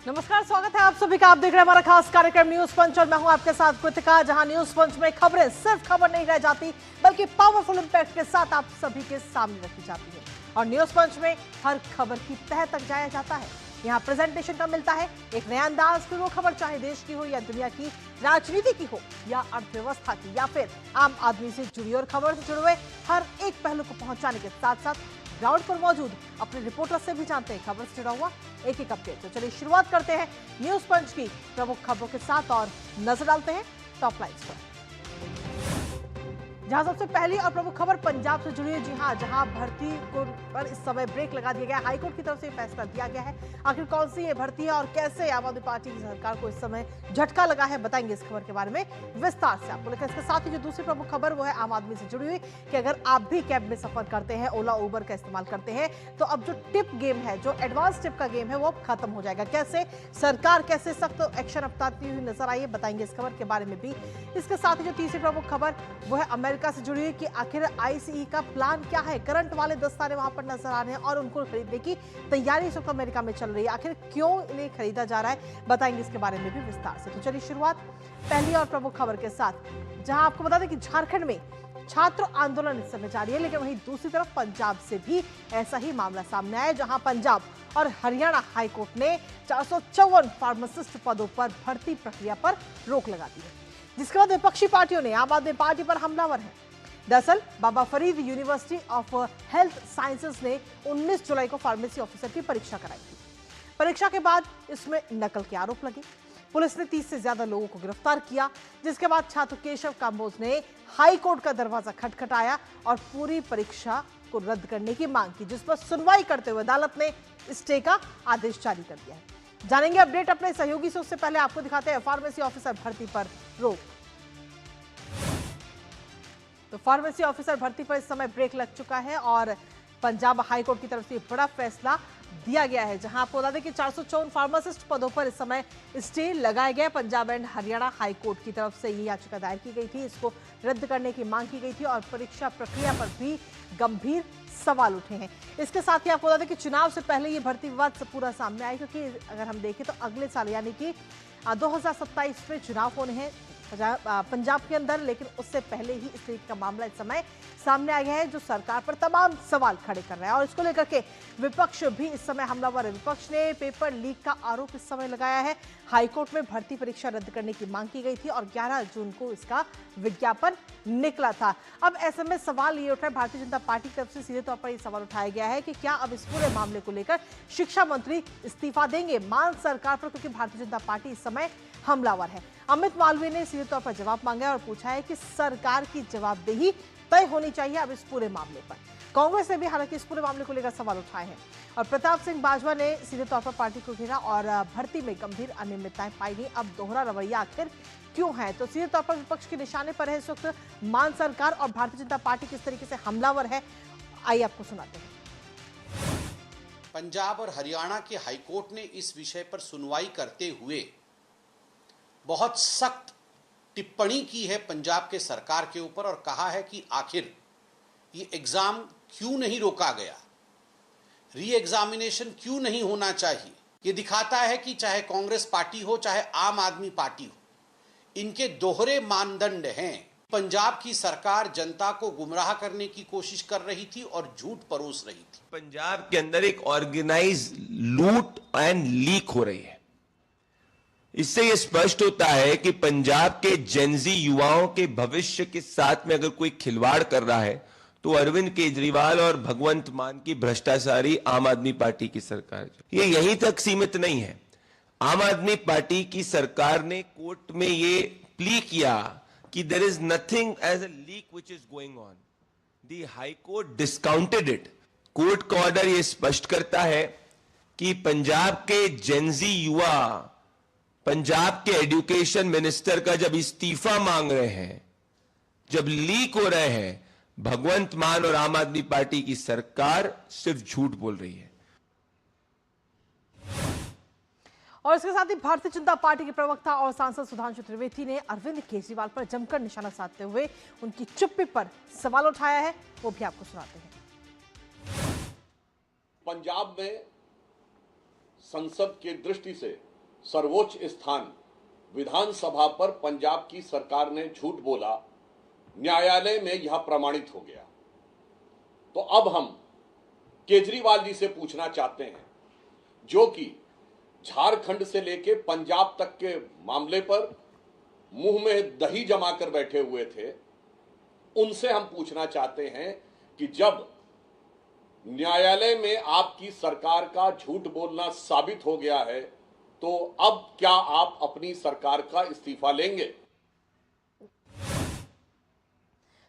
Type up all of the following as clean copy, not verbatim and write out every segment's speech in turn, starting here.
नमस्कार, स्वागत है आप सभी का। आप देख रहे हैं हमारा खास कार्यक्रम न्यूज पंच और मैं हूं आपके साथ कृतिका। जहां न्यूज पंच में खबरें सिर्फ खबर नहीं रह जाती बल्कि पावरफुल इंपैक्ट के साथ आप सभी के सामने रखी जाती है। और न्यूज पंच में हर खबर की तह तक जाया जाता है। यहाँ प्रेजेंटेशन का मिलता है एक नया अंदाज, फिर वो खबर चाहे देश की हो या दुनिया की राजनीति की हो या अर्थव्यवस्था की या फिर आम आदमी से जुड़ी और खबर से जुड़े हुए हर एक पहलू को पहुंचाने के साथ साथ ग्राउंड पर मौजूद अपने रिपोर्टर से भी जानते हैं खबर से जुड़ा हुआ एक एक अपडेट। तो चलिए शुरुआत करते हैं न्यूज पंच की प्रमुख खबरों के साथ और नजर डालते हैं टॉप लाइन्स पर। जहां सबसे पहली और प्रमुख खबर पंजाब से जुड़ी है। जी हां, जहां भर्ती को पर इस समय ब्रेक लगा दिया गया। हाईकोर्ट की तरफ से फैसला दिया गया है। आखिर कौन सी ये भर्ती है और कैसे आम आदमी पार्टी की सरकार को इस समय झटका लगा है, बताएंगे इस खबर के बारे में विस्तार से आपको। लेकिन इसके साथ ही जो दूसरी प्रमुख खबर वो है आम आदमी से जुड़ी हुई कि अगर आप भी कैब में सफर करते हैं, ओला उबर का इस्तेमाल करते हैं, तो अब जो टिप गेम है, जो एडवांस टिप का गेम है, वो अब खत्म हो जाएगा। कैसे सरकार कैसे सख्त एक्शन अपनाती हुई नजर आई है, बताएंगे इस खबर के बारे में भी। इसके साथ ही जो तीसरी प्रमुख खबर वो है अमेरिका से जुड़ी हुई कि आखिर आईसीई का प्लान क्या है। करंट वाले दस्ताने वहां पर नजर आ रहे हैं और उनको खरीदने की तैयारी इस वक्त अमेरिका में चल रही है। आखिर क्यों इन्हें खरीदा जा रहा है, बताएंगे इसके बारे में भी विस्तार से। तो चलिए शुरुआत पहली और प्रमुख खबर के साथ, जहां आपको बता दें कि झारखंड में छात्र आंदोलन इस समय जारी है। लेकिन वहीं दूसरी तरफ पंजाब से भी ऐसा ही मामला सामने आया, जहां पंजाब और हरियाणा हाईकोर्ट ने 454 फार्मासिस्ट पदों पर भर्ती प्रक्रिया पर रोक लगा दी है, जिसके बाद विपक्षी पार्टियों ने आम आदमी पार्टी पर हमलावर है। दरअसल Baba Farid university of health sciences ने 19 जुलाई को फार्मेसी ऑफिसर की परीक्षा कराई थी। परीक्षा के बाद इसमें नकल के आरोप लगे। पुलिस ने 30 से ज्यादा लोगों को गिरफ्तार किया, जिसके बाद छात्र केशव कांबोज ने हाई कोर्ट का दरवाजा खटखटाया और पूरी परीक्षा को रद्द करने की मांग की, जिस पर सुनवाई करते हुए अदालत ने स्टे का आदेश जारी कर दिया है। जानेंगे अपडेट अपने सहयोगी से, उससे पहले आपको दिखाते हैं फार्मेसी ऑफिसर भर्ती पर रोक। तो फार्मेसी ऑफिसर भर्ती पर इस समय ब्रेक लग चुका है और पंजाब हाईकोर्ट की तरफ से बड़ा फैसला दिया गया है, जहां आपको बता दें कि 454 फार्मासिस्ट पदों पर इस समय स्टे लगाया गया। पंजाब एंड हरियाणा हाईकोर्ट की तरफ से ये याचिका दायर की गई थी, इसको रद्द करने की मांग की गई थी और परीक्षा प्रक्रिया पर भी गंभीर सवाल उठे हैं। इसके साथ ही आपको बता दें कि चुनाव से पहले ये भर्ती विवाद पूरा सामने आया, क्योंकि अगर हम देखें तो अगले साल यानी कि 2027 में चुनाव होने हैं पंजाब के अंदर। लेकिन उससे पहले ही इस तरीके का मामला इस समय सामने आ गया है, जो सरकार पर तमाम सवाल खड़े कर रहा है और इसको लेकर के विपक्ष भी इस समय हमलावर है। विपक्ष ने पेपर लीक का आरोप इस समय लगाया है। हाईकोर्ट में भर्ती परीक्षा रद्द करने की मांग की गई थी और 11 जून को इसका विज्ञापन निकला था। अब ऐसे में सवाल ये उठ रहा है, भारतीय जनता पार्टी की तरफ से सीधे तौर पर यह सवाल उठाया गया है कि क्या अब इस पूरे मामले को लेकर शिक्षा मंत्री इस्तीफा देंगे मान सरकार पर, क्योंकि भारतीय जनता पार्टी इस समय हमलावर है। अमित मालवीय ने सीधे तौर पर जवाब मांगा और पूछा है कि सरकार की जवाबदेही तय होनी चाहिए अब इस पूरे मामले पर। कांग्रेस ने भी हालांकि इस पूरे मामले को लेकर सवाल उठाए हैं और प्रताप सिंह बाजवा ने सीधे तौर पर पार्टी को घेरा और भर्ती में गंभीर अनियमितताएं पाई गई। अब दोहरा रवैया आखिर क्यों है, तो सीधे तौर पर विपक्ष के निशाने पर है इस वक्त मान सरकार और भारतीय जनता पार्टी किस तरीके से हमलावर है, आइए आपको सुनाते हैं। पंजाब और हरियाणा के हाईकोर्ट ने इस विषय पर सुनवाई करते हुए बहुत सख्त टिप्पणी की है पंजाब के सरकार के ऊपर और कहा है कि आखिर ये एग्जाम क्यों नहीं रोका गया, री एग्जामिनेशन क्यों नहीं होना चाहिए। ये दिखाता है कि चाहे कांग्रेस पार्टी हो चाहे आम आदमी पार्टी हो, इनके दोहरे मानदंड हैं। पंजाब की सरकार जनता को गुमराह करने की कोशिश कर रही थी और झूठ परोस रही थी। पंजाब के अंदर एक ऑर्गेनाइज लूट एंड लीक हो रही है। इससे यह स्पष्ट होता है कि पंजाब के जेनजी युवाओं के भविष्य के साथ में अगर कोई खिलवाड़ कर रहा है तो अरविंद केजरीवाल और भगवंत मान की भ्रष्टाचारी आम आदमी पार्टी की सरकार। ये यहीं तक सीमित नहीं है। आम आदमी पार्टी की सरकार ने कोर्ट में ये प्ली किया कि there is nothing as a leak which is going on. The high court discounted it. Court का ऑर्डर ये स्पष्ट करता है कि पंजाब के जेनजी युवा पंजाब के एजुकेशन मिनिस्टर का जब इस्तीफा मांग रहे हैं, जब लीक हो रहे हैं, भगवंत मान और आम आदमी पार्टी की सरकार सिर्फ झूठ बोल रही है। और इसके साथ ही भारतीय जनता पार्टी के प्रवक्ता और सांसद सुधांशु त्रिवेदी ने अरविंद केजरीवाल पर जमकर निशाना साधते हुए उनकी चुप्पी पर सवाल उठाया है, वो भी आपको सुनाते हैं। पंजाब में संसद की दृष्टि से सर्वोच्च स्थान विधानसभा पर पंजाब की सरकार ने झूठ बोला, न्यायालय में यह प्रमाणित हो गया। तो अब हम केजरीवाल जी से पूछना चाहते हैं, जो कि झारखंड से लेके पंजाब तक के मामले पर मुंह में दही जमाकर बैठे हुए थे, उनसे हम पूछना चाहते हैं कि जब न्यायालय में आपकी सरकार का झूठ बोलना साबित हो गया है, तो अब क्या आप अपनी सरकार का इस्तीफा लेंगे?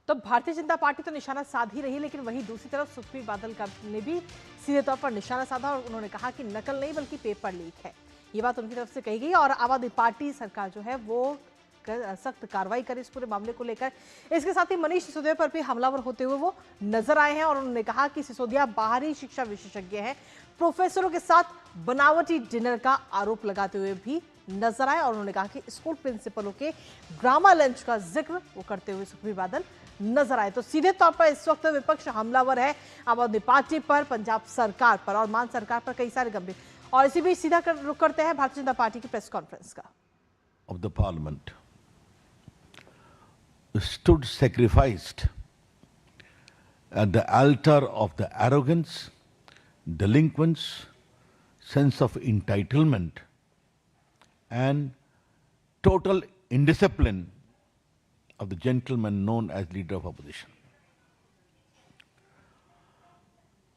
तो भारतीय जनता पार्टी तो निशाना साध ही रही, लेकिन वहीं दूसरी तरफ सुखबीर बादल का ने भी सीधे तौर पर निशाना साधा और उन्होंने कहा कि नकल नहीं बल्कि पेपर लीक है। ये बात उनकी तरफ से कही गई और आम आदमी पार्टी सरकार जो है वो सख्त कार्रवाई करे इस पूरे मामले को लेकर। इसके साथ ही मनीष सिसोदिया पर भी हमलावर होते हुए वो नजर आए हैं और उन्होंने कहा कि सिसोदिया बाहरी शिक्षा विशेषज्ञ हैं, प्रोफेसरों के साथ बनावटी डिनर का आरोप लगाते हुए भी नजर आए और उन्होंने कहा कि स्कूल प्रिंसिपलों के ड्रामा लंच का जिक्र वो करते हुए सुखबीर बादल नजर आए। तो सीधे तौर पर इस वक्त विपक्ष हमलावर है आम आदमी पार्टी पर, पंजाब सरकार पर और मान सरकार पर कई सारे गंभीर। और इसी बीच सीधा रुख करते हैं भारतीय जनता पार्टी की प्रेस कॉन्फ्रेंस का। Of the parliament stood sacrificed at the altar of the arrogance, delinquence, sense of entitlement, and total indiscipline of the gentleman known as leader of opposition.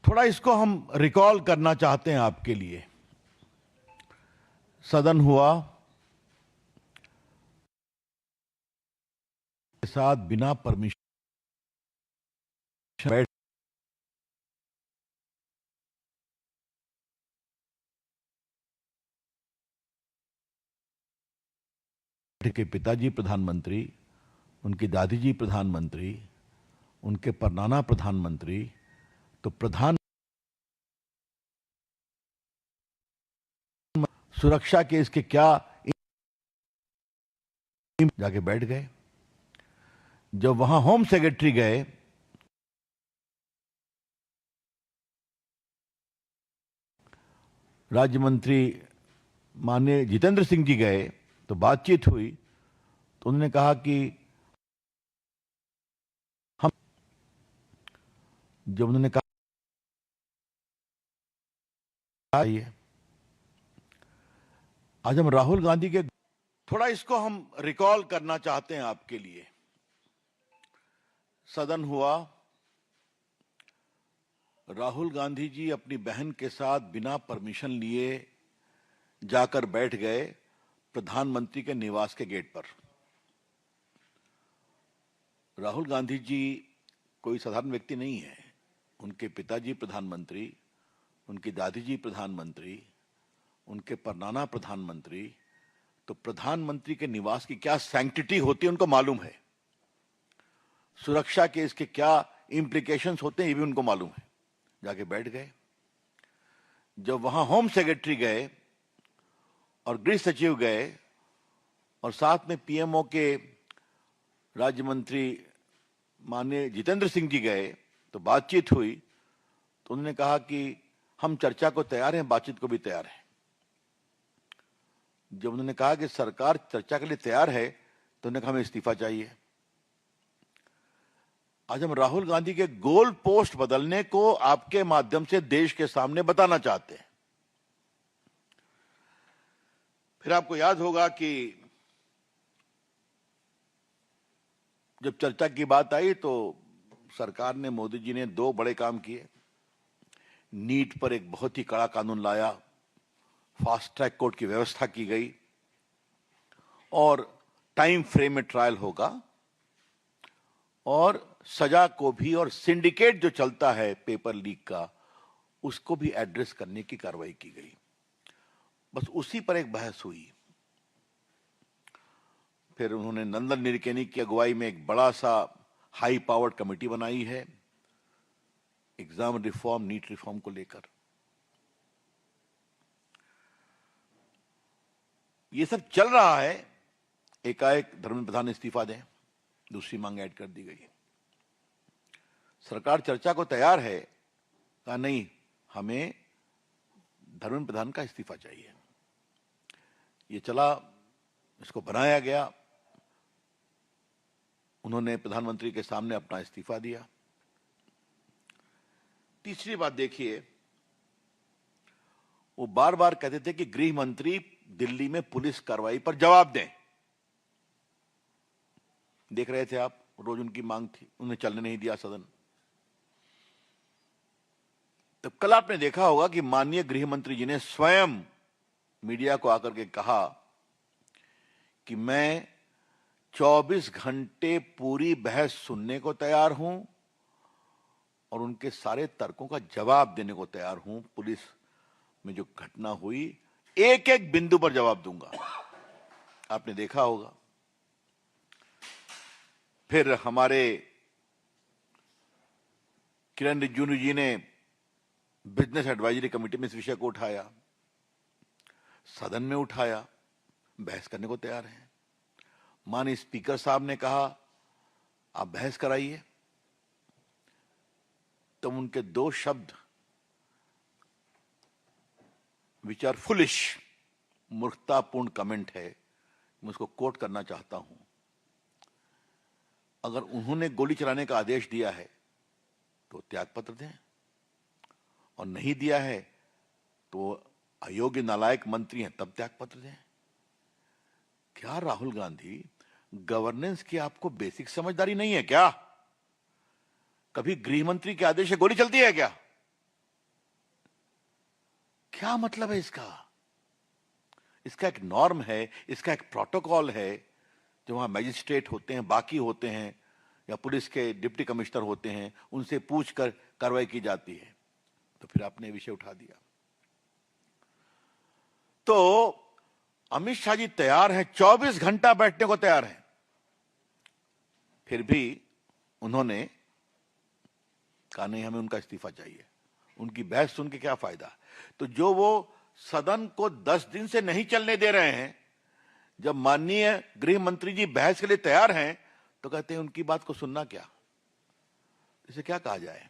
थोड़ा इसको हम रिकॉल करना चाहते हैं आपके लिए। सदन हुआ के साथ बिना परमिशन बैठ के पिताजी प्रधानमंत्री, उनकी दादी जी प्रधानमंत्री, उनके परनाना प्रधानमंत्री, तो प्रधान सुरक्षा के इसके क्या जाके बैठ गए। जब वहां होम सेक्रेटरी गए, राज्य मंत्री माननीय जितेंद्र सिंह जी गए, तो बातचीत हुई, तो उन्होंने कहा कि हम, जब उन्होंने कहा आज हम राहुल गांधी के, थोड़ा इसको हम रिकॉल करना चाहते हैं आपके लिए। सदन हुआ, राहुल गांधी जी अपनी बहन के साथ बिना परमिशन लिए जाकर बैठ गए प्रधानमंत्री के निवास के गेट पर। राहुल गांधी जी कोई साधारण व्यक्ति नहीं है। उनके पिताजी प्रधानमंत्री, उनकी दादी जी प्रधानमंत्री, उनके परनाना प्रधानमंत्री, तो प्रधानमंत्री के निवास की क्या सैंक्टिटी होती है उनको मालूम है। सुरक्षा के इसके क्या इंप्लीकेशंस होते हैं ये भी उनको मालूम है। जाके बैठ गए। जब वहां होम सेक्रेटरी गए और गृह सचिव गए और साथ में पीएमओ के राज्य मंत्री माननीय जितेंद्र सिंह जी गए, तो बातचीत हुई, तो उन्होंने कहा कि हम चर्चा को तैयार हैं, बातचीत को भी तैयार है। जब उन्होंने कहा कि सरकार चर्चा के लिए तैयार है, तो उन्होंने कहा हमें इस्तीफा चाहिए। आज हम राहुल गांधी के गोल पोस्ट बदलने को आपके माध्यम से देश के सामने बताना चाहते हैं। फिर आपको याद होगा कि जब चर्चा की बात आई तो सरकार ने, मोदी जी ने 2 बड़े काम किए। नीट पर एक बहुत ही कड़ा कानून लाया, फास्ट ट्रैक कोर्ट की व्यवस्था की गई और टाइम फ्रेम में ट्रायल होगा और सजा को भी, और सिंडिकेट जो चलता है पेपर लीक का, उसको भी एड्रेस करने की कार्रवाई की गई। बस उसी पर एक बहस हुई। फिर उन्होंने नंदन निलेकनी की अगुवाई में एक बड़ा सा हाई पावर्ड कमेटी बनाई है एग्जाम रिफॉर्म, नीट रिफॉर्म को लेकर। ये सब चल रहा है, एकाएक धर्मेंद्र प्रधान इस्तीफा दें, दूसरी मांग ऐड कर दी गई। सरकार चर्चा को तैयार है, कहा नहीं, हमें धर्मेंद्र प्रधान का इस्तीफा चाहिए। ये चला, इसको बनाया गया, उन्होंने प्रधानमंत्री के सामने अपना इस्तीफा दिया। तीसरी बात देखिए, वो बार बार कहते थे कि गृह मंत्री दिल्ली में पुलिस कार्रवाई पर जवाब दें। देख रहे थे आप, रोज उनकी मांग थी, उन्हें चलने नहीं दिया सदन। तो कल आपने देखा होगा कि माननीय गृह मंत्री जी ने स्वयं मीडिया को आकर के कहा कि मैं 24 घंटे पूरी बहस सुनने को तैयार हूं और उनके सारे तर्कों का जवाब देने को तैयार हूं। पुलिस में जो घटना हुई, एक एक बिंदु पर जवाब दूंगा। आपने देखा होगा। फिर हमारे किरण रिजिजू जी ने बिजनेस एडवाइजरी कमेटी में इस विषय को उठाया, सदन में उठाया, बहस करने को तैयार हैं। माननीय स्पीकर साहब ने कहा आप बहस कराइए, तो उनके दो शब्द विच आर फुलिश, मूर्खतापूर्ण कमेंट है, मैं उसको कोट करना चाहता हूं। अगर उन्होंने गोली चलाने का आदेश दिया है तो त्यागपत्र दें, और नहीं दिया है तो अयोग्य नालायक मंत्री हैं तब त्यागपत्र दें। क्या राहुल गांधी, गवर्नेंस की आपको बेसिक समझदारी नहीं है क्या? कभी गृह मंत्री के आदेश से गोली चलती है क्या? क्या मतलब है इसका? इसका एक नॉर्म है, इसका एक प्रोटोकॉल है, जो वहां मैजिस्ट्रेट होते हैं, बाकी होते हैं, या पुलिस के डिप्टी कमिश्नर होते हैं, उनसे पूछकर कार्रवाई की जाती है। तो फिर आपने विषय उठा दिया। तो अमित शाह जी तैयार हैं, 24 घंटा बैठने को तैयार हैं, फिर भी उन्होंने कहा नहीं, हमें उनका इस्तीफा चाहिए। उनकी बहस सुन के क्या फायदा? तो जो वो सदन को 10 दिन से नहीं चलने दे रहे हैं, जब माननीय गृह मंत्री जी बहस के लिए तैयार हैं, तो कहते हैं उनकी बात को सुनना क्या? इसे क्या कहा जाए?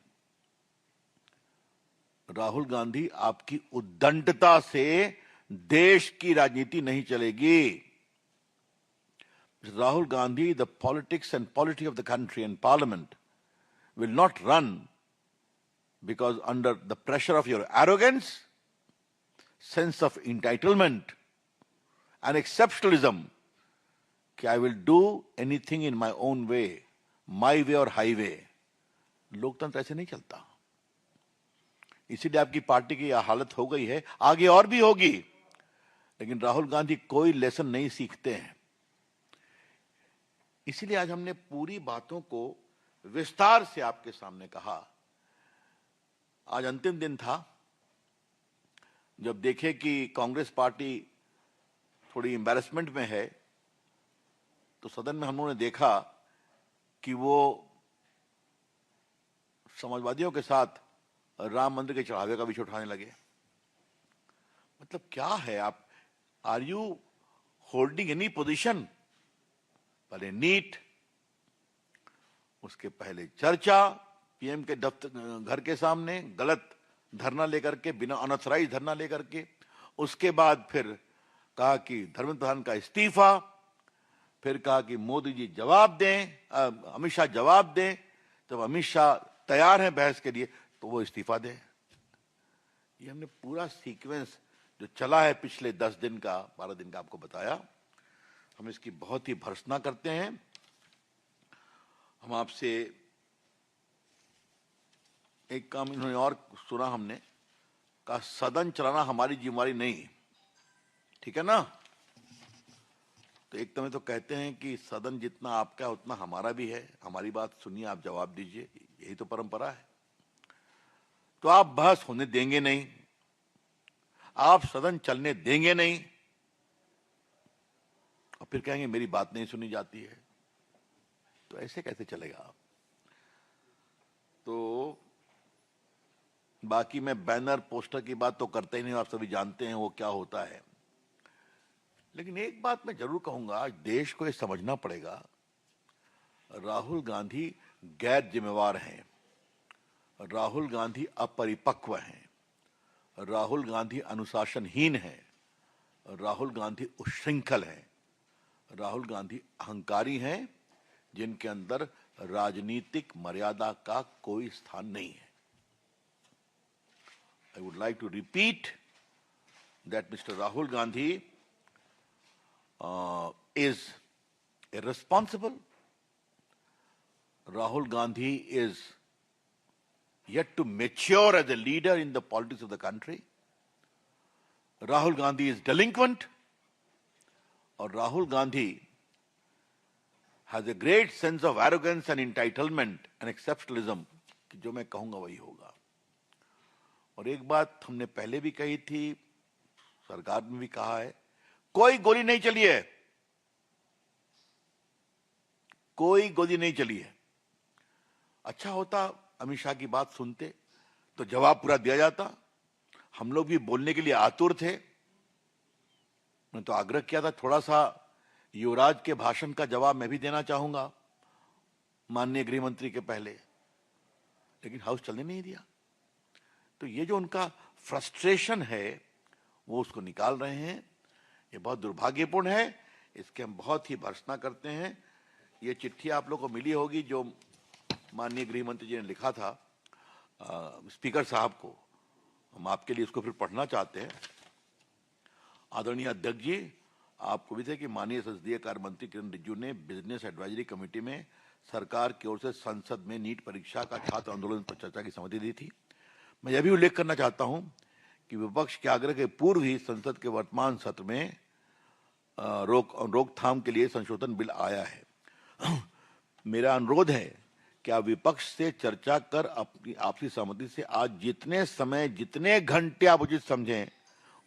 राहुल गांधी, आपकी उद्दंडता से देश की राजनीति नहीं चलेगी। Rahul Gandhi, the politics and polity of the country and parliament will not run because under the pressure of your arrogance, sense of entitlement and exceptionalism, कि I will do anything in my own way, my way or highway. लोकतंत्र ऐसे नहीं चलता। इसीलिए आपकी party की यह हालत हो गई है, आगे और भी होगी। लेकिन राहुल गांधी कोई लेसन नहीं सीखते हैं। इसीलिए आज हमने पूरी बातों को विस्तार से आपके सामने कहा। आज अंतिम दिन था, जब देखे कि कांग्रेस पार्टी थोड़ी एम्बैरेसमेंट में है, तो सदन में हम लोगों ने देखा कि वो समाजवादियों के साथ राम मंदिर के चढ़ावे का विषय उठाने लगे। मतलब क्या है? आप are you holding any position? पहले नीट, उसके पहले चर्चा पीएम के दफ्तर घर के सामने गलत धरना लेकर के, बिना अनऑथराइज धरना लेकर के, उसके बाद फिर कहा कि धर्मेंद्र प्रधान का इस्तीफा, फिर कहा कि मोदी जी जवाब दें, अमित शाह जवाब दें। जब अमित शाह तैयार हैं बहस के लिए तो वो इस्तीफा दें। ये हमने पूरा सीक्वेंस जो चला है पिछले 10 दिन का, 12 दिन का आपको बताया। हम इसकी बहुत ही भर्त्सना करते हैं। हम आपसे एक काम इन्होंने और सुना, हमने कहा सदन चलाना हमारी जिम्मेवारी नहीं, ठीक है ना? तो एक समय तो कहते हैं कि सदन जितना आपका उतना हमारा भी है, हमारी बात सुनिए, आप जवाब दीजिए, यही तो परंपरा है। तो आप बहस होने देंगे नहीं, आप सदन चलने देंगे नहीं, और फिर कहेंगे मेरी बात नहीं सुनी जाती है। तो ऐसे कैसे चलेगा? तो बाकी मैं बैनर पोस्टर की बात तो करते ही नहीं, आप सभी जानते हैं वो क्या होता है। लेकिन एक बात मैं जरूर कहूंगा, देश को ये समझना पड़ेगा, राहुल गांधी गैर जिम्मेवार हैं, राहुल गांधी अपरिपक्व हैं, राहुल गांधी अनुशासनहीन हैं, राहुल गांधी उच्छृंखल हैं, राहुल गांधी अहंकारी हैं, जिनके अंदर राजनीतिक मर्यादा का कोई स्थान नहीं है। I would like to repeat that Mr. Rahul Gandhi is irresponsible. Rahul Gandhi is yet to mature as a leader in the politics of the country. Rahul Gandhi is delinquent, or Rahul Gandhi has a great sense of arrogance and entitlement and exceptionalism कि जो मैं कहूंगा वही होगा। और एक बात हमने पहले भी कही थी, सरकार ने भी कहा है, कोई गोली नहीं चली है, कोई गोली नहीं चली है। अच्छा होता अमित शाह की बात सुनते तो जवाब पूरा दिया जाता। हम लोग भी बोलने के लिए आतुर थे। मैं तो आग्रह किया था थोड़ा सा युवराज के भाषण का जवाब मैं भी देना चाहूंगा माननीय गृह मंत्री के पहले, लेकिन हाउस चलने नहीं दिया। तो ये जो उनका फ्रस्ट्रेशन है वो उसको निकाल रहे हैं, ये बहुत दुर्भाग्यपूर्ण है। इसके हम बहुत ही भर्त्सना करते हैं। ये चिट्ठी आप लोग को मिली होगी जो माननीय गृह मंत्री जी ने लिखा था स्पीकर साहब को, हम आपके लिए इसको फिर पढ़ना चाहते हैं। आदरणीय अध्यक्ष जी, आपको भी थे कि माननीय संसदीय कार्य मंत्री किरण रिजिजू ने बिजनेस एडवाइजरी कमेटी में सरकार की ओर से संसद में नीट परीक्षा का छात्र आंदोलन पर चर्चा की सहमति दी थी। मैं यह भी उल्लेख करना चाहता हूं कि विपक्ष के आग्रह के पूर्व ही संसद के वर्तमान सत्र में रोकथाम के लिए संशोधन बिल आया है। मेरा अनुरोध है कि आप विपक्ष से चर्चा कर अपनी आपसी सहमति से आज जितने घंटे आप उचित समझें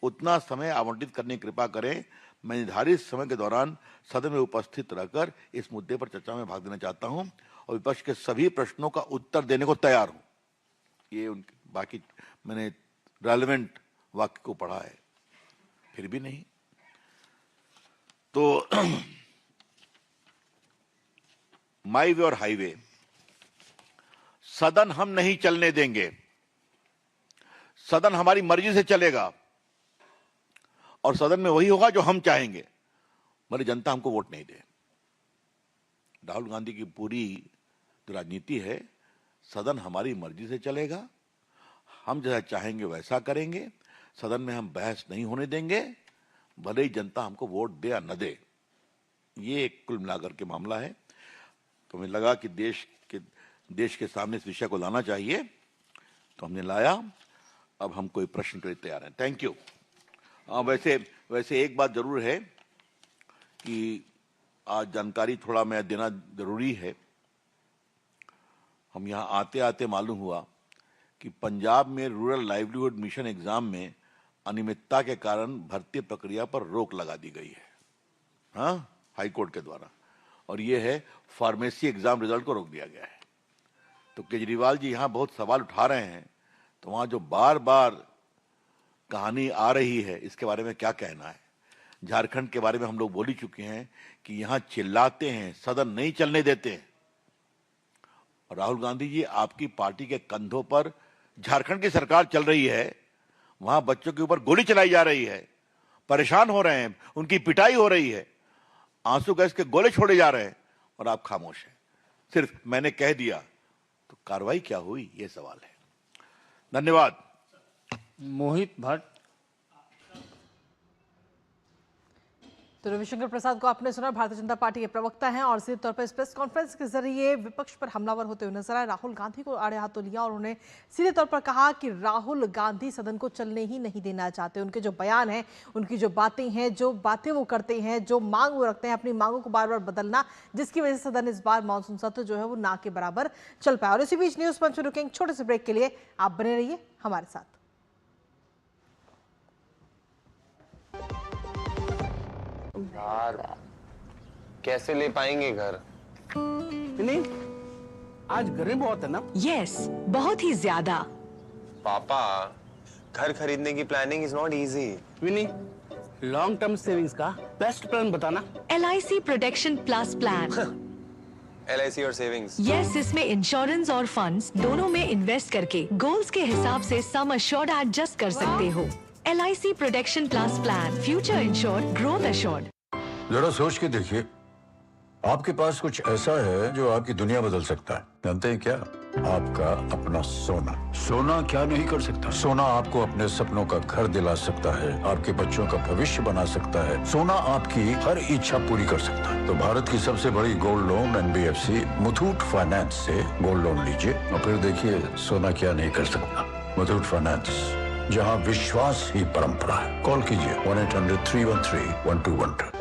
उतना समय आवंटित करने की कृपा करें। मैं निर्धारित समय के दौरान सदन में उपस्थित रहकर इस मुद्दे पर चर्चा में भाग लेना चाहता हूं और विपक्ष के सभी प्रश्नों का उत्तर देने को तैयार हूं। ये उनके बाकी मैंने रेलेवेंट वाक्य को पढ़ा है, फिर भी नहीं। तो माई वे और हाईवे, सदन हम नहीं चलने देंगे। सदन हमारी मर्जी से चलेगा और सदन में वही होगा जो हम चाहेंगे, मगर जनता हमको वोट नहीं दे। राहुल गांधी की पूरी जो राजनीति है, सदन हमारी मर्जी से चलेगा, हम जैसा चाहेंगे वैसा करेंगे, सदन में हम बहस नहीं होने देंगे, भले ही जनता हमको वोट दे या न दे। ये कुल मिलाकर के मामला है। तो मुझे लगा कि देश के सामने इस विषय को लाना चाहिए, तो हमने लाया। अब हम कोई प्रश्न के लिए तैयार हैं। Thank you. वैसे एक बात जरूर है कि आज जानकारी थोड़ा मैं देना जरूरी है। हम यहाँ आते आते मालूम हुआ कि पंजाब में रूरल लाइवलीहुड मिशन एग्जाम में अनियमितता के कारण भर्ती प्रक्रिया पर रोक लगा दी गई है, हाँ, हाई कोर्ट के द्वारा। और ये है फार्मेसी एग्जाम रिजल्ट को रोक दिया गया है। तो केजरीवाल जी यहाँ बहुत सवाल उठा रहे हैं, तो वहाँ जो बार बार कहानी आ रही है इसके बारे में क्या कहना है। झारखंड के बारे में हम लोग बोल ही चुके हैं कि यहाँ चिल्लाते हैं, सदन नहीं चलने देते हैं। और राहुल गांधी जी, आपकी पार्टी के कंधों पर झारखंड की सरकार चल रही है, वहां बच्चों के ऊपर गोली चलाई जा रही है, परेशान हो रहे हैं, उनकी पिटाई हो रही है, आंसू गैस के गोले छोड़े जा रहे हैं, और आप खामोश हैं। सिर्फ मैंने कह दिया तो कार्रवाई क्या हुई, ये सवाल है। धन्यवाद। मोहित भट्ट। तो रविशंकर प्रसाद को आपने सुना, भारतीय जनता पार्टी के प्रवक्ता हैं और सीधे तौर पर इस प्रेस कॉन्फ्रेंस के जरिए विपक्ष पर हमलावर होते हुए नजर आए। राहुल गांधी को आड़े हाथों लिया और उन्होंने सीधे तौर पर कहा कि राहुल गांधी सदन को चलने ही नहीं देना चाहते। उनके जो बयान हैं, उनकी जो बातें हैं, जो बातें वो करते हैं, जो मांग वो रखते हैं, अपनी मांगों को बार बार बदलना, जिसकी वजह से सदन इस बार मानसून सत्र जो है वो ना के बराबर चल पाया। और इसी बीच न्यूज पंच में रुकेंगे छोटे से ब्रेक के लिए, आप बने रहिए हमारे साथ। यार कैसे ले पाएंगे घर? नहीं, आज गर्मी बहुत है ना? यस, बहुत ही ज्यादा। पापा, घर खरीदने की प्लानिंग इज नॉट इजी। विनी, लॉन्ग टर्म सेविंग्स का बेस्ट प्लान बताना। LIC protection plus plan. LIC और सेविंग्स। यस, इसमें इंश्योरेंस और फंड्स दोनों में इन्वेस्ट करके गोल्स के हिसाब से सम अश्योर्ड एडजस्ट कर सकते हो। LIC protection plus plan, future insured, growth assured. जरा सोच के देखिए, आपके पास कुछ ऐसा है जो आपकी दुनिया बदल सकता है। जानते हैं क्या? आपका अपना सोना। सोना क्या नहीं कर सकता? सोना आपको अपने सपनों का घर दिला सकता है, आपके बच्चों का भविष्य बना सकता है। सोना आपकी हर इच्छा पूरी कर सकता है। तो भारत की सबसे बड़ी gold loan NBFC Muthoot finance से गोल्ड लोन लीजिए और फिर देखिए सोना क्या नहीं कर सकता। मुथूट फाइनेंस, जहां विश्वास ही परंपरा है। कॉल कीजिए 1-800-313-1212।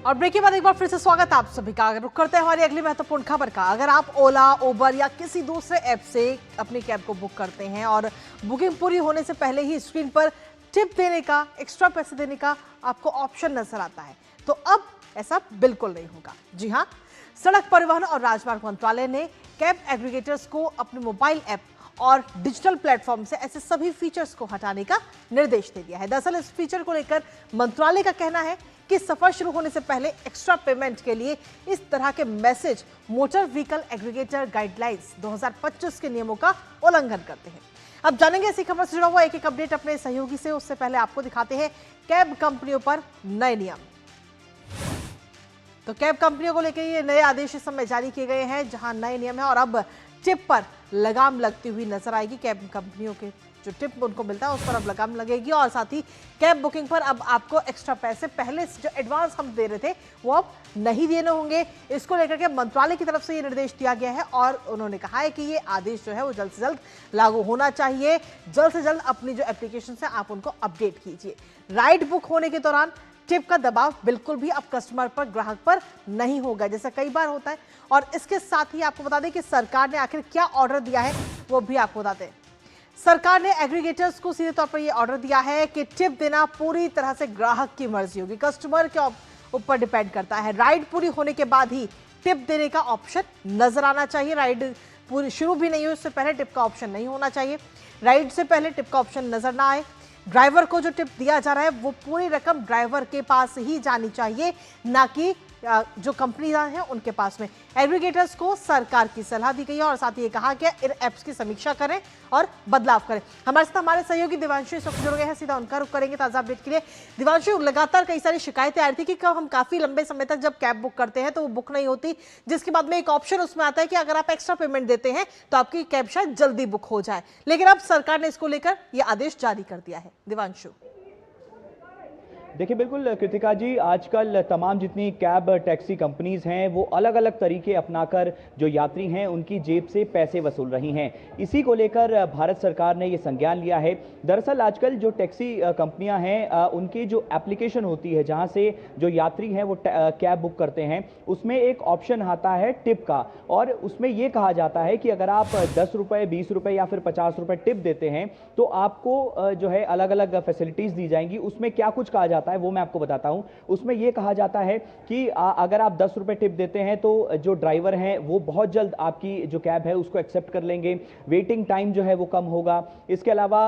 और ब्रेक के बाद एक बार फिर से स्वागत आप सभी का। रुक करते हैं हमारी अगली महत्वपूर्ण खबर का। अगर आप ओला, उबर या किसी दूसरे ऐप से अपनी कैब को बुक करते हैं और बुकिंग पूरी होने से पहले ही स्क्रीन पर टिप देने का, एक्स्ट्रा पैसे देने का आपको ऑप्शन नजर आता है, तो अब ऐसा बिल्कुल नहीं होगा। जी हाँ, सड़क परिवहन और राजमार्ग मंत्रालय ने कैब एग्रीगेटर्स को अपने मोबाइल ऐप और डिजिटल प्लेटफॉर्म से ऐसे सभी फीचर्स को हटाने का निर्देश दे दिया है। दरअसल इस फीचर को लेकर मंत्रालय का कहना है कि सफर शुरू होने से पहले एक्स्ट्रा पेमेंट के लिए इस तरह के message motor vehicle aggregator guidelines 2025 के नियमों का उल्लंघन करते हैं। अब जानेंगे इसी खबर से जुड़ा हुआ एक अपडेट अपने सहयोगी से। उससे पहले आपको दिखाते हैं कैब कंपनियों पर नए नियम। तो कैब कंपनियों को लेकर ये नए आदेश इस समय जारी किए गए हैं, जहां नए नियम है और अब टिप पर लगाम लगती हुई नजर आएगी। कैब कंपनियों के जो टिप उनको मिलता है उस पर अब लगाम लगेगी और साथ ही कैब बुकिंग पर अब आपको एक्स्ट्रा पैसे पहले जो एडवांस हम दे रहे थे वो अब नहीं देने होंगे। इसको लेकर के मंत्रालय की तरफ से ये निर्देश दिया गया है और उन्होंने कहा है कि ये आदेश जो है वो जल्द से जल्द लागू होना चाहिए। जल्द से जल्द अपनी जो एप्लीकेशन है आप उनको अपडेट कीजिए। राइड बुक होने के दौरान टिप का दबाव बिल्कुल भी अब कस्टमर पर, ग्राहक पर नहीं होगा, जैसा कई बार होता है। और इसके साथ ही आपको बता दें कि सरकार ने आखिर क्या ऑर्डर दिया है वो भी आपको बताते हैं। सरकार ने एग्रीगेटर्स को सीधे तौर पर यह ऑर्डर दिया है कि टिप देना पूरी तरह से ग्राहक की मर्जी होगी, कस्टमर के ऊपर डिपेंड करता है। राइड पूरी होने के बाद ही टिप देने का ऑप्शन नजर आना चाहिए। राइड पूरी शुरू भी नहीं हुई उससे पहले टिप का ऑप्शन नहीं होना चाहिए। राइड से पहले टिप का ऑप्शन नजर ना आए। ड्राइवर को जो टिप दिया जा रहा है वो पूरी रकम ड्राइवर के पास ही जानी चाहिए, ना कि जो कंपनियां हैं उनके पास में। एग्रीगेटर्स को सरकार की सलाह दी गई है और साथ ही ये कहा कि इन ऐप्स की समीक्षा करें और बदलाव करें। हमारे साथ हमारे सहयोगी दिवांशु इस वक्त जुड़ गए हैं, सीधा उनका रुख करेंगे ताजा अपडेट के लिए। दिवांशु, लगातार कई सारी शिकायतें आ रही थी कि हम काफी लंबे समय तक जब कैब बुक करते हैं तो वो बुक नहीं होती, जिसके बाद में एक ऑप्शन उसमें आता है कि अगर आप एक्स्ट्रा पेमेंट देते हैं तो आपकी कैब शायद जल्दी बुक हो जाए, लेकिन अब सरकार ने इसको लेकर यह आदेश जारी कर दिया है। दिवांशु, देखिए, बिल्कुल कृतिका जी, आजकल तमाम जितनी कैब टैक्सी कंपनीज हैं वो अलग अलग तरीके अपनाकर जो यात्री हैं उनकी जेब से पैसे वसूल रही हैं। इसी को लेकर भारत सरकार ने ये संज्ञान लिया है। दरअसल आजकल जो टैक्सी कंपनियां हैं उनकी जो एप्लीकेशन होती है जहां से जो यात्री हैं वो कैब बुक करते हैं, उसमें एक ऑप्शन आता है टिप का, और उसमें ये कहा जाता है कि अगर आप 10 रुपये, 20 रुपये या फिर 50 रुपये टिप देते हैं तो आपको जो है अलग अलग फैसिलिटीज़ दी जाएंगी। उसमें क्या कुछ कहा जाता है वो मैं आपको बताता हूं। उसमें यह कहा जाता है कि अगर आप 10 रुपए टिप देते हैं तो जो ड्राइवर हैं वो बहुत जल्द आपकी जो कैब है उसको एक्सेप्ट कर लेंगे, वेटिंग टाइम जो है वो कम होगा। इसके अलावा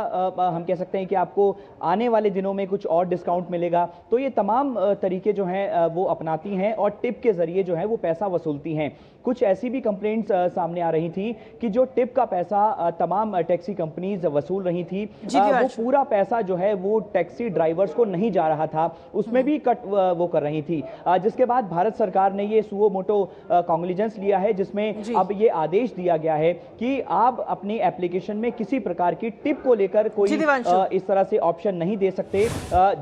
हम कह सकते हैं कि आपको आने वाले दिनों में कुछ और डिस्काउंट मिलेगा। तो ये तमाम तरीके जो हैं वो अपनाती हैं और टिप के जरिए जो है वो पैसा वसूलती हैं। कुछ ऐसी भी कंप्लेंट्स सामने आ रही थी कि जो टिप का पैसा तमाम टैक्सी कंपनीज वसूल रही थी वो पूरा पैसा जो है वो टैक्सी ड्राइवर्स को नहीं जा रहा था, उसमें भी कट वो कर रही थी। जिसके बाद भारत सरकार ने ये सुओ मोटो कॉग्निजेंस लिया है, जिसमें अब ये आदेश दिया गया है कि आप अपनी एप्लीकेशन में किसी प्रकार की टिप को लेकर कोई इस तरह से ऑप्शन नहीं दे सकते।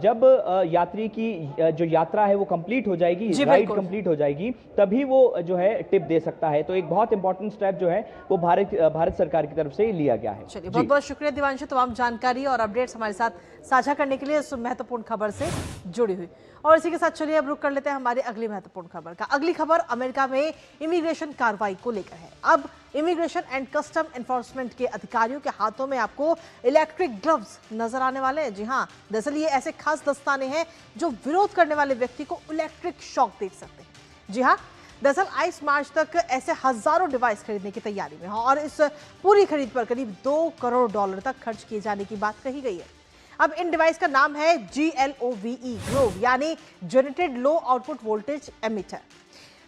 जब यात्री की जो यात्रा है वो कंप्लीट हो जाएगी, राइड कंप्लीट हो जाएगी, तभी वो जो है टिप दे सकता है। तो एक बहुत इंपॉर्टेंट स्टेप जो है वो भारत सरकार की तरफ से लिया गया है। चलिए, बहुत बहुत शुक्रिया दिवांशु, तमाम जानकारी और अपडेट्स हमारे साथ साझा करने के लिए इस महत्वपूर्ण खबर से जुड़ी हुई। और इसी के साथ चलिए अब रुक कर लेते हैं हमारी अगली महत्वपूर्ण खबर का। अगली खबर अमेरिका में इमिग्रेशन कार्रवाई को लेकर है। अब इमिग्रेशन एंड कस्टम एनफोर्समेंट के अधिकारियों के हाथों में आपको इलेक्ट्रिक ग्लव्स नजर आने वाले हैं। जी हाँ, दरअसल ये ऐसे खास दस्ताने हैं जो विरोध करने वाले व्यक्ति को इलेक्ट्रिक शॉक दे सकते हैं। जी हाँ, दरअसल 22 मार्च तक ऐसे हजारों डिवाइस खरीदने की तैयारी में है और इस पूरी खरीद पर करीब $2 करोड़ तक खर्च किए जाने की बात कही गई है। अब इन डिवाइस का नाम है GLOVE, ग्लोव, यानी generated low output voltage emitter.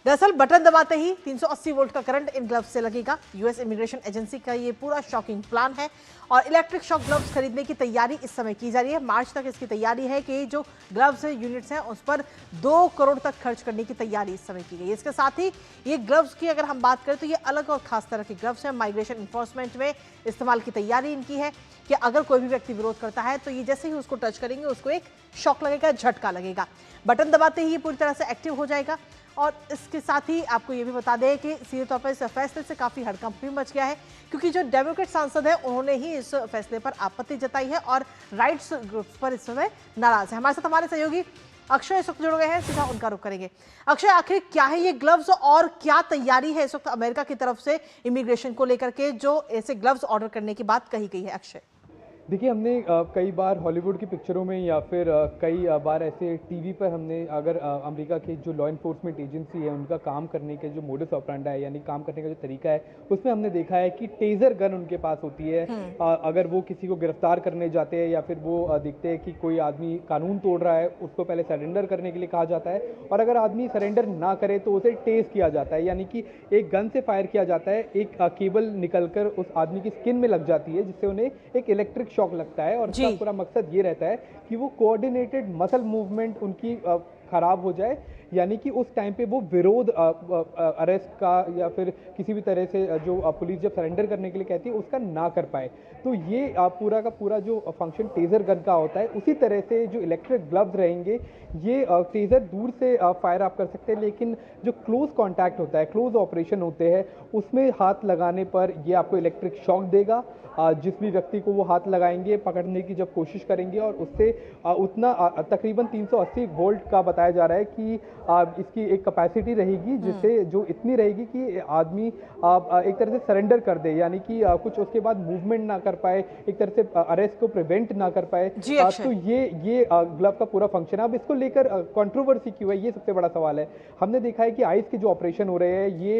दरअसल बटन दबाते ही 380 वोल्ट का करंट इन ग्लव्स से लगेगा। यूएस इमिग्रेशन एजेंसी का ये पूरा शॉकिंग प्लान है और इलेक्ट्रिक शॉक ग्लव्स खरीदने की तैयारी इस समय की जा रही है। मार्च तक इसकी तैयारी है कि जो ग्लव्स यूनिट्स हैं उस पर 2 करोड़ तक खर्च करने की तैयारी इस समय की गई है। इसके साथ ही ये ग्लव्स की अगर हम बात करें तो ये अलग और खास तरह के ग्लव्स हैं। माइग्रेशन इन्फोर्समेंट में इस्तेमाल की तैयारी इनकी है कि अगर कोई भी व्यक्ति विरोध करता है तो ये जैसे ही उसको टच करेंगे उसको एक शॉक लगेगा, झटका लगेगा। बटन दबाते ही ये पूरी तरह से एक्टिव हो जाएगा। और इसके साथ ही आपको ये भी बता दें कि सीधे तौर पर इस फैसले से काफी हड़कंप भी मच गया है, क्योंकि जो डेमोक्रेट सांसद है उन्होंने ही इस फैसले पर आपत्ति जताई है और राइट्स ग्रुप्स पर इस समय नाराज है। हमारे साथ हमारे सहयोगी अक्षय इस वक्त जुड़ गए हैं, सीधा उनका रुख करेंगे। अक्षय, आखिर क्या है ये ग्लव्स और क्या तैयारी है इस वक्त अमेरिका की तरफ से इमिग्रेशन को लेकर के जो ऐसे ग्लव्स ऑर्डर करने की बात कही गई है? अक्षय, देखिए, हमने कई बार हॉलीवुड की पिक्चरों में या फिर कई बार ऐसे टीवी पर हमने अगर अमेरिका की जो लॉ इन्फोर्समेंट एजेंसी है उनका काम करने के जो मोडस ऑपरेंडी है, यानी काम करने का जो तरीका है, उसमें हमने देखा है कि टेजर गन उनके पास होती है। अगर वो किसी को गिरफ्तार करने जाते हैं या फिर वो देखते हैं कि कोई आदमी कानून तोड़ रहा है, उसको पहले सरेंडर करने के लिए कहा जाता है और अगर आदमी सरेंडर ना करे तो उसे टेज किया जाता है, यानी कि एक गन से फायर किया जाता है, एक केबल निकलकर उस आदमी की स्किन में लग जाती है जिससे उन्हें एक इलेक्ट्रिक शॉक लगता है और उसका पूरा मकसद ये रहता है कि वो कोऑर्डिनेटेड मसल मूवमेंट उनकी खराब हो जाए, यानी कि उस टाइम पे वो विरोध अरेस्ट का या फिर किसी भी तरह से जो पुलिस जब सरेंडर करने के लिए कहती है उसका ना कर पाए। तो ये पूरा का पूरा जो फंक्शन टेजर गन का होता है। उसी तरह से जो इलेक्ट्रिक ग्लव्स रहेंगे, ये टेजर दूर से फायर आप कर सकते हैं, लेकिन जो क्लोज कांटेक्ट होता है, क्लोज ऑपरेशन होते हैं, उसमें हाथ लगाने पर ये आपको इलेक्ट्रिक शॉक देगा। जिस भी व्यक्ति को वो हाथ लगाएंगे, पकड़ने की जब कोशिश करेंगे और उससे उतना तकरीबन 380 वोल्ट का बताया जा रहा है कि इसकी एक कैपेसिटी रहेगी, जिससे जो इतनी रहेगी कि आदमी एक तरह से सरेंडर कर दे, यानी कि कुछ उसके बाद मूवमेंट ना कर पाए, एक तरह से अरेस्ट को प्रिवेंट ना कर पाए। तो ये ग्लव का पूरा फंक्शन है। अब इसको लेकर कंट्रोवर्सी क्यों है, ये सबसे बड़ा सवाल है। हमने देखा है कि आइस के जो ऑपरेशन हो रहे हैं, ये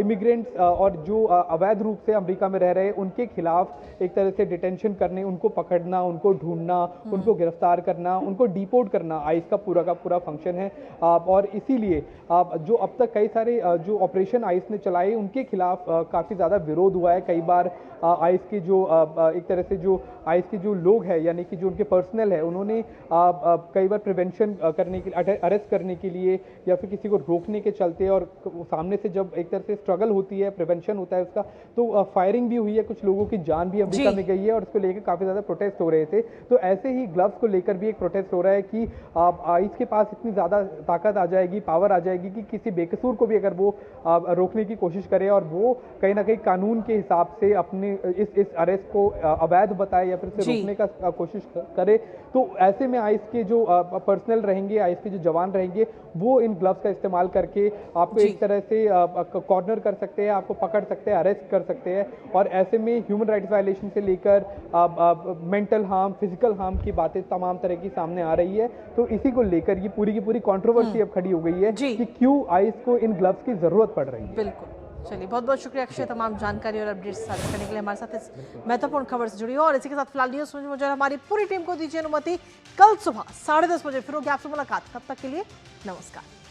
इमिग्रेंट्स और जो अवैध रूप से अमेरिका में रह रहे हैं उनके खिलाफ एक तरह से डिटेंशन करने, उनको पकड़ना, उनको ढूंढना, उनको गिरफ्तार करना, उनको डिपोर्ट करना, आइस का पूरा फंक्शन है। और इसीलिए जो अब तक कई सारे जो ऑपरेशन आइस ने चलाए उनके खिलाफ काफ़ी ज़्यादा विरोध हुआ है। कई बार आइस के जो एक तरह से जो आइस के जो लोग हैं, यानी कि जो उनके पर्सनल है, उन्होंने कई बार प्रिवेंशन करने के लिए, अरेस्ट करने के लिए या फिर किसी को रोकने के चलते, और सामने से जब एक तरह से स्ट्रगल होती है, प्रिवेंशन होता है उसका, तो फायरिंग भी हुई है, कुछ लोगों की जान भी अमेरिका में गई है और उसको लेकर काफ़ी ज़्यादा प्रोटेस्ट हो रहे थे। तो ऐसे ही ग्लव्स को लेकर भी एक प्रोटेस्ट हो रहा है कि आइस के पास इतनी ज़्यादा ताकत आ जाएगी, पावर आ जाएगी कि किसी बेकसूर को भी अगर वो रोकने की कोशिश करे और वो कहीं ना कहीं कानून के हिसाब से अपने इस अरेस्ट को अवैध बताए या फिर इसे रोकने का कोशिश करे, तो ऐसे में आइस के जो पर्सनल रहेंगे, आइस के जो जवान रहेंगे, वो इन ग्लव्स का इस्तेमाल करके आपको एक तरह से कॉर्नर कर सकते हैं, आपको पकड़ सकते हैं, अरेस्ट कर सकते हैं। और ऐसे में ह्यूमन राइट्स वायलेशन से लेकर मेंटल हार्म, फिजिकल हार्म की बातें तमाम तरह की सामने आ रही है। तो इसी को लेकर ये पूरी की पूरी कंट्रोवर्सी अब खड़ी हो गई है कि क्यों आइस को इन ग्लव्स की जरूरत पड़ रही है। बिल्कुल। चलिए, बहुत बहुत शुक्रिया अक्षय, तमाम जानकारी और अपडेट्स साझा करने के लिए हमारे साथ इस महत्वपूर्ण खबर से जुड़ी हो। और इसी के साथ फिलहाल न्यूज़ में मौजूद हमारी पूरी टीम को दीजिए अनुमति। कल सुबह 10:30 बजे फिर होगी आपसे मुलाकात। तब तक के लिए नमस्कार।